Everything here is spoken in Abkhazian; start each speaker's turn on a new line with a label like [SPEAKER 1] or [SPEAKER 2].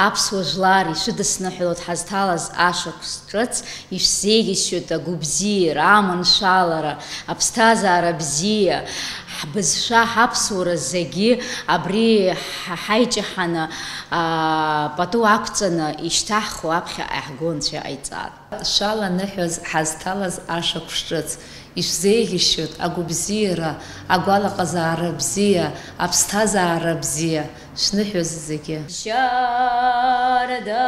[SPEAKER 1] Аԥсуа жәлар ишыдысныҳәалоит ҳазҭалаз ашықәс ҿыц, ишәзеиӷьасшьоит агәыбзиара, аманшәалара, аԥсҭазаара бзиа, ҳбызшәа, ҳаԥсуара зегьы абри ҳаиҷаҳаны пату ақәҵаны ишьҭаҳхуа аԥхьа аҳгәы Анцәа ҟаиҵар.
[SPEAKER 2] Шәаланыҳәоз ҳазҭалаз ашықәс ҿыц, ишәзеиӷьасшьоит агәыбзиара, агәалаҟазаара бзиа, аԥсҭазаара бзиа, шәныҳәоз зегьы.
[SPEAKER 1] Шьарада